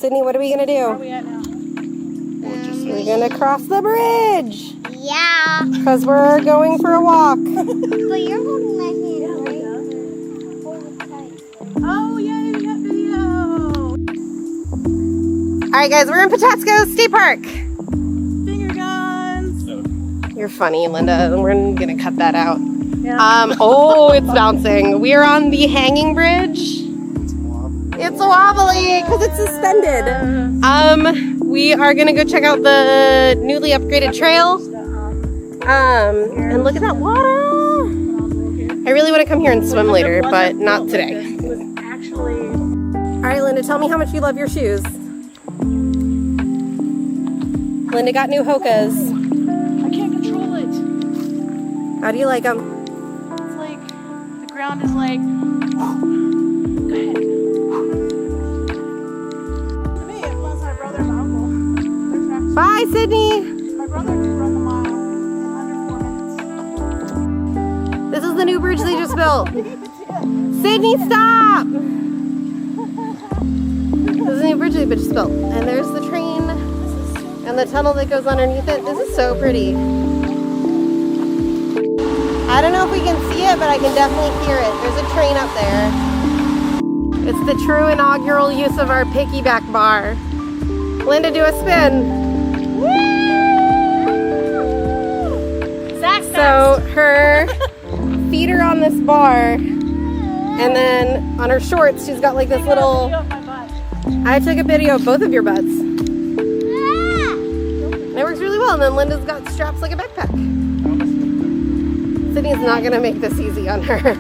Sydney, what are we gonna do? Where are we at now? We're gonna cross the bridge. Yeah. Because we're going for a walk. But you're holding my hand, right? Hold it tight. Oh, yay, we got video. Alright guys, we're in Patapsco State Park. Finger guns. You're funny, Linda. We're gonna cut that out. Yeah. Oh, it's bouncing. We are on the hanging bridge. It's wobbly because it's suspended. We are gonna go check out the newly upgraded trail. And look at that water. I really want to come here and swim later, but not today. It was actually. All right, Linda, tell me how much you love your shoes. Linda got new Hokas. I can't control it. How do you like them? It's like the ground is like. Go ahead. To me, unless my brother and my uncle. They're fast. Bye, Sydney. My brother could run the mile in under 4 minutes. This is the new bridge they just built. Sydney, stop! This is the new bridge they just built. And there's the train and the tunnel that goes underneath it. This is so pretty. I don't know if we can see it, but I can definitely hear it. There's a train up there. It's the true inaugural use of our piggyback bar. Linda, do a spin. So her feet are on this bar, and then on her shorts she's got like this little. I took a video of both of your butts. It works really well, and then Linda's got straps like a backpack. Sydney's not gonna make this easy on her.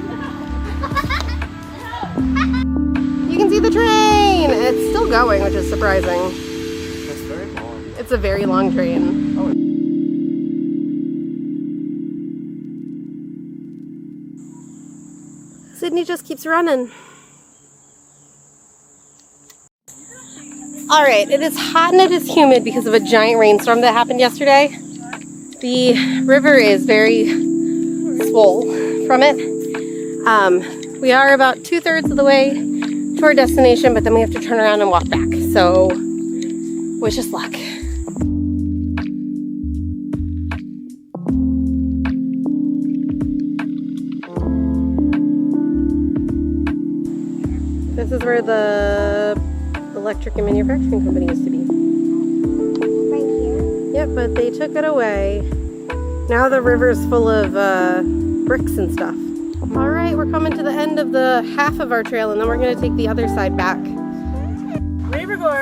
You can see the train. It's still going, which is surprising. It's very long. It's a very long train. Sydney just keeps running. All right, it is hot and it is humid because of a giant rainstorm that happened yesterday. The river is very swole from it. We are about 2/3 of the way to our destination, but then we have to turn around and walk back. So, wish us luck. This is where the electric and manufacturing company used to be. Right here. Yep, but they took it away. Now the river's full of bricks and stuff. All right, we're coming to the end of the half of our trail, and then we're gonna take the other side back.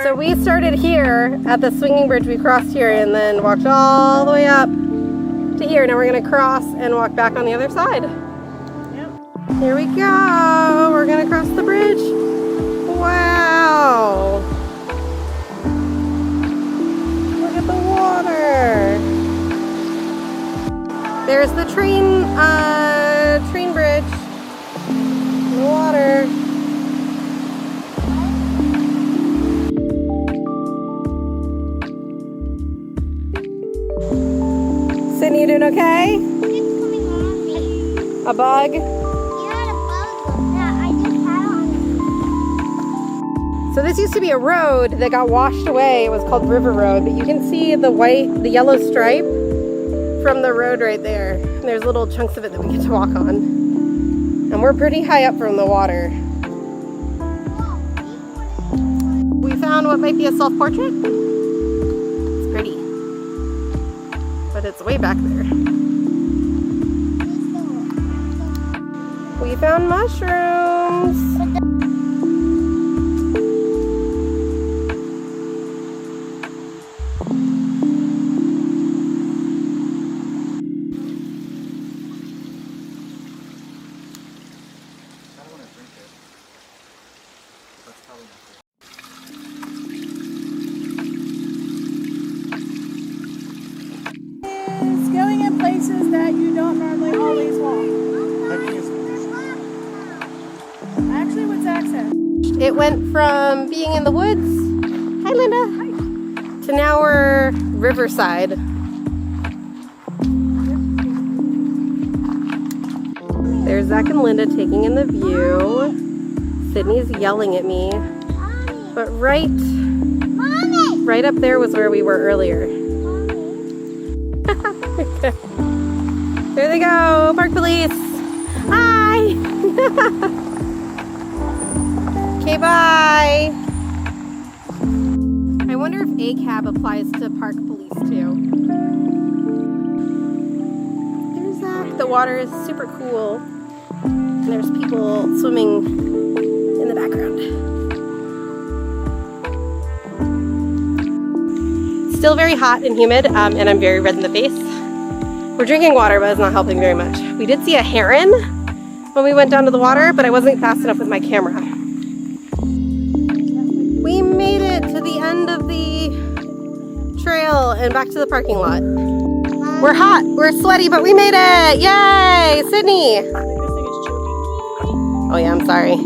So we started here at the swinging bridge. We crossed here and then walked all the way up to here. Now we're gonna cross and walk back on the other side. Yep. Here we go. We're gonna cross the bridge. Wow. Look at the water. There's the train bridge. The water. Sydney, you doing okay? It's coming on me. A bug? Yeah, the bug that I just had on me. So this used to be a road that got washed away. It was called River Road, but you can see the yellow stripe from the road right there. And there's little chunks of it that we get to walk on. And we're pretty high up from the water. We found what might be a self-portrait. It's pretty. But it's way back there. We found mushrooms. It's going in places that you don't normally always walk. Actually, what's access? It went from being in the woods, hi Linda, to now we're riverside. There's Zach and Linda taking in the view. Sydney's yelling at me. But right Right up there was where we were earlier. There they go, park police. Hi. Okay, bye. I wonder if ACAB applies to park police too. There's Zach. The water is super cool. And there's people swimming in the background. Still very hot and humid, and I'm very red in the face. We're drinking water, but it's not helping very much. We did see a heron when we went down to the water, but I wasn't fast enough with my camera. We made it to the end of the trail and back to the parking lot. We're hot, we're sweaty, but we made it! Yay! Sydney! I think this thing is choking. Oh yeah, I'm sorry.